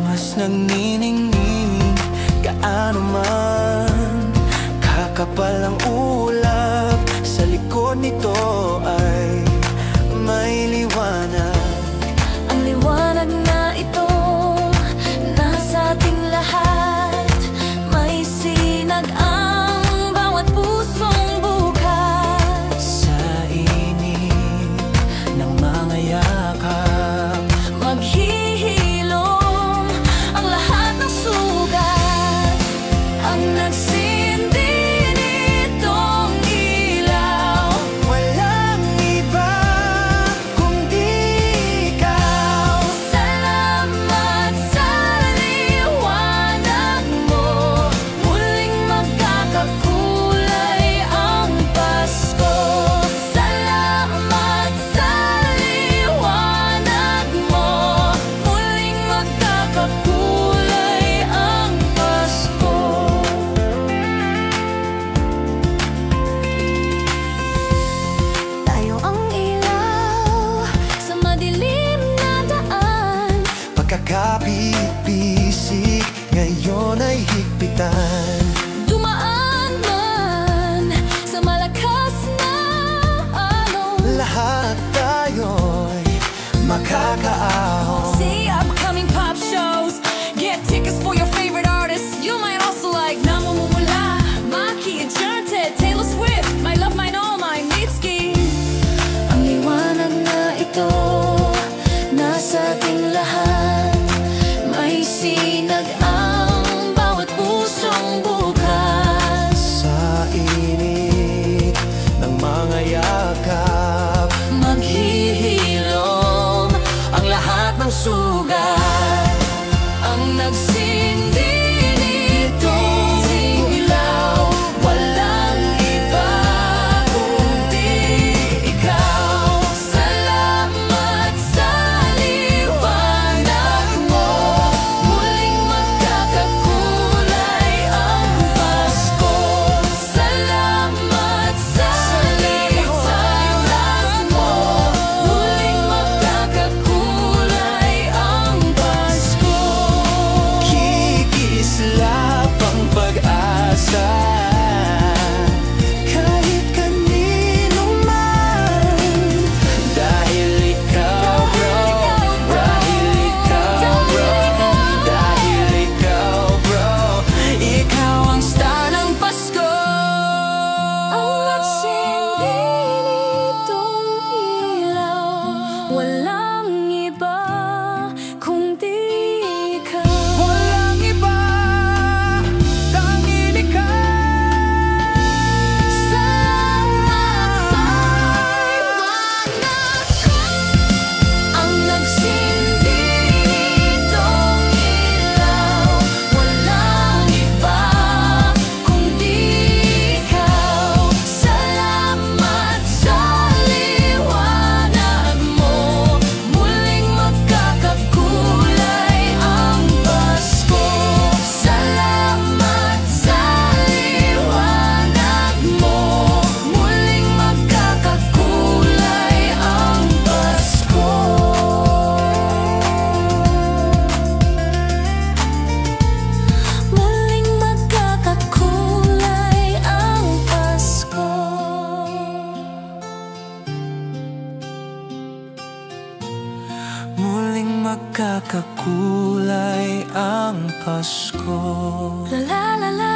mas nagniningning. Gaano man kakapal ang ulap, sa likod nito ay may liwanag. Ang liwanag na ito nasa ating lahat. May sinag ang bawat pusong bukas. Sa init ng mga yakap, maghihilom ang lahat ng sugat. Ang nagsindi nitong ilaw, walang iba kundi ikaw. salamat sa liwanag mo. Muling magkakakulay ang Pasko. Salamat sa liwanag mo. Muling magkakakulay ang Pasko. Tayo ang ilaw sa madilim na daan. Pagkakabit-bisig ngayon ay higpitan. Dumaan man sa malakas na alon. Lahat tayo'y makakaahon. See upcoming pop shows. Get tickets for your favorite artists. You might also like Namumula, Maki, Enchanted, Taylor Swift, My Love, Mine All, My Mitski. Ang liwanag na ito nasa ating lahat. May sinag ang bawat pusong bukas. Sa init ng mga yakap, Maghihilom ang lahat ng sugat. Ang nagsindi nitong ilaw, walang iba kundi ikaw. Salamat sa liwanag mo. Muling magkakakulay ang Pasko. Salamat sa liwanag mo. Muling magkakakulay ang Pasko. kikislap ang pag-asa. Kahit kanino man, dahil ikaw bro, dahil ikaw bro, dahil ikaw bro, Ikaw ang star ng Pasko. Ang nagsindi nitong ilaw, walang iba kundi ikaw. walang iba, tanging ikaw. Salamat sa liwanag ko. Ang nagsindi nitong ilaw, walang iba kundi ikaw. Salamat sa liwanag mo. Muling magkakakulay ang Pasko. Salamat sa liwanag mo. Muling magkakakulay ang Pasko. Muling magkakakulay ang Pasko. Muling magkakakulay ang Pasko. La la la la